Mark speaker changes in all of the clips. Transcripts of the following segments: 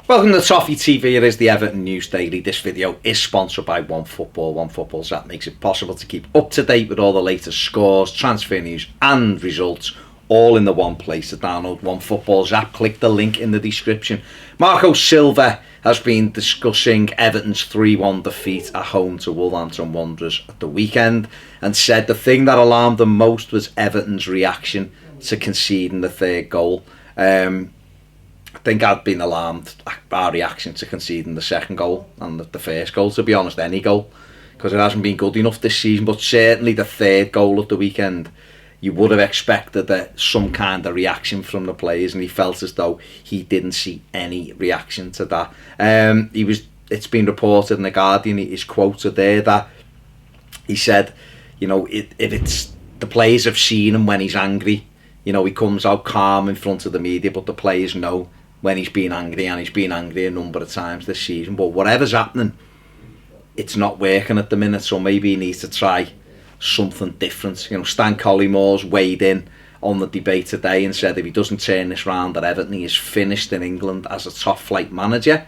Speaker 1: Welcome to Toffee TV. It is the Everton News Daily. This video is sponsored by OneFootball. OneFootball's app makes it possible to keep up to date with all the latest scores, transfer news and results, all in the one place. To download OneFootball's app, click the link in the description. Marco Silva has been discussing Everton's 3-1 defeat at home to Wolverhampton Wanderers at the weekend and said the thing that alarmed them most was Everton's reaction to conceding the third goal. I think I'd been alarmed at our reaction to conceding the second goal and the first goal, to be honest, any goal, because it hasn't been good enough this season. But certainly the third goal at the weekend, you would have expected some kind of reaction from the players, and he felt as though he didn't see any reaction to that. It's been reported in The Guardian, he's quoted there that he said, you know, if it's the players have seen him when he's angry, you know, he comes out calm in front of the media, but the players know when he's been angry, and he's been angry a number of times this season. But whatever's happening, it's not working at the minute, so maybe he needs to try something different. You know, Stan Collymore weighed in on the debate today and said if he doesn't turn this round at Everton, he is finished in England as a top flight manager.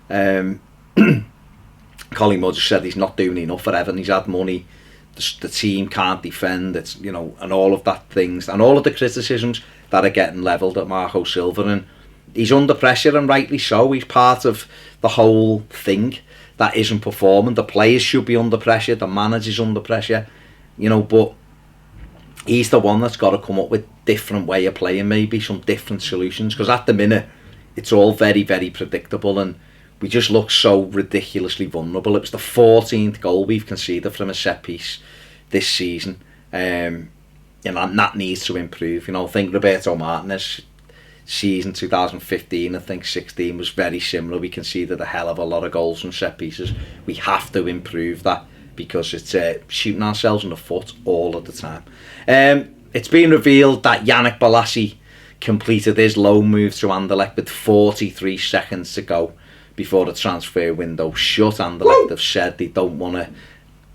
Speaker 1: Collymore just said he's not doing enough for Everton. He's had money, the team can't defend, it's, you know, and all of that things, and all of the criticisms that are getting levelled at Marco Silva, and he's under pressure, and rightly so. He's part of the whole thing that isn't performing. The players should be under pressure, the manager's under pressure, you know, but he's the one that's got to come up with different way of playing, maybe some different solutions, because at the minute it's all very, very predictable, and we just look so ridiculously vulnerable. It was the 14th goal we've conceded from a set piece this season, and that needs to improve. You know, I think Roberto Martinez season 2015, I think 16 was very similar. We conceded a hell of a lot of goals from set pieces. We have to improve that, because it's shooting ourselves in the foot all of the time. It's been revealed that Yannick Bolasie completed his loan move to Anderlecht with 43 seconds to go before the transfer window shut. Anderlecht have said they don't want to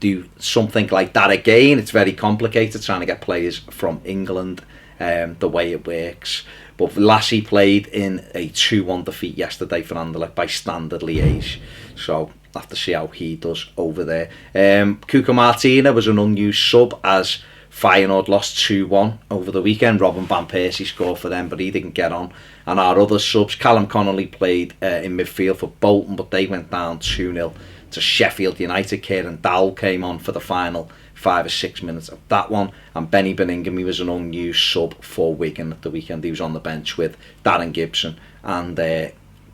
Speaker 1: do something like that again. It's very complicated trying to get players from England, the way it works. But Bolasie played in a 2-1 defeat yesterday for Anderlecht by Standard Liège, so we'll have to see how he does over there. Cuca Martina was an unused sub as Feyenoord lost 2-1 over the weekend. Robin van Persie scored for them, but he didn't get on. And our other subs, Callum Connolly played in midfield for Bolton, but they went down 2-0 to Sheffield United. Kieran Dowell came on for the final 5 or 6 minutes of that one, and Benny Benningham, he was an unused sub for Wigan at the weekend. He was on the bench with Darren Gibson and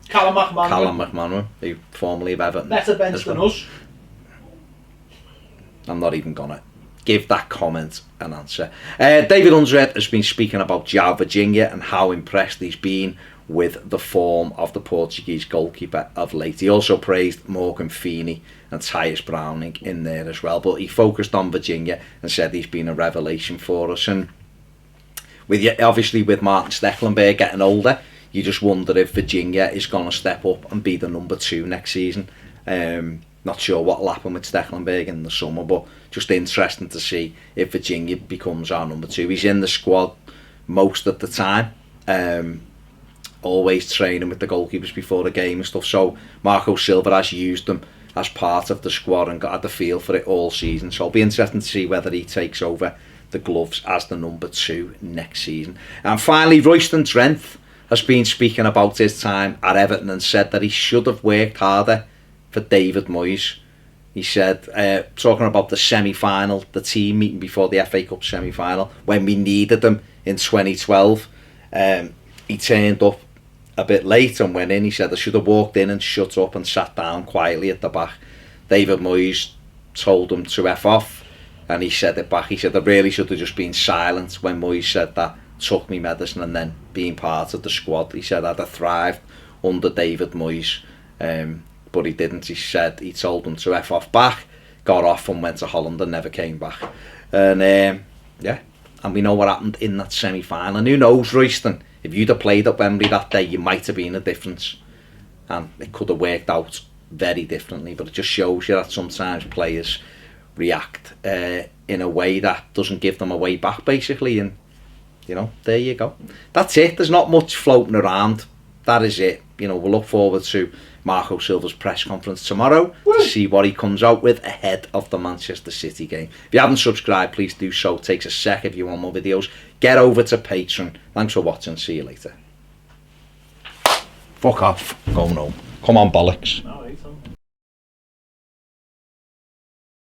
Speaker 2: Callum
Speaker 1: McManaman, who formerly of Everton.
Speaker 2: Better bench than us.
Speaker 1: I'm not even gonna give that comment an answer. David Unsworth has been speaking about Joao Virginia and how impressed he's been with the form of the Portuguese goalkeeper of late. He also praised Morgan Feeney and Tyus Browning in there as well, but he focused on Virginia and said he's been a revelation for us. And obviously with Martin Stecklenburg getting older, you just wonder if Virginia is going to step up and be the number 2 next season. Not sure what will happen with Stecklenburg in the summer, but just interesting to see if Virginia becomes our number 2. He's in the squad most of the time, always training with the goalkeepers before the game and stuff, so Marco Silva has used them as part of the squad and got the feel for it all season, so it'll be interesting to see whether he takes over the gloves as the number 2 next season. And finally, Royston Drenthe has been speaking about his time at Everton and said that he should have worked harder for David Moyes. He said, talking about the semi-final, the team meeting before the FA Cup semi-final, when we needed them in 2012, he turned up a bit late and went in. He said, I should have walked in and shut up and sat down quietly at the back. David Moyes told him to F off, and he said it back. He said, I really should have just been silent when Moyes said that, took me medicine, and then being part of the squad. He said I'd have thrived under David Moyes, but he didn't. He said he told him to F off back, got off and went to Holland and never came back. And and we know what happened in that semi-final. And who knows, Royston, if you'd have played at Wembley that day, you might have been a difference, and it could have worked out very differently. But it just shows you that sometimes players react in a way that doesn't give them a way back, basically. And you know, there you go. That's it. There's not much floating around. That is it. we'll look forward to Marco Silva's press conference tomorrow to see what he comes out with ahead of the Manchester City game. If you haven't subscribed, please do so. It takes a sec if you want more videos. Get over to Patreon. Thanks for watching. See you later. Fuck off. Going home. Come on, bollocks.
Speaker 2: No,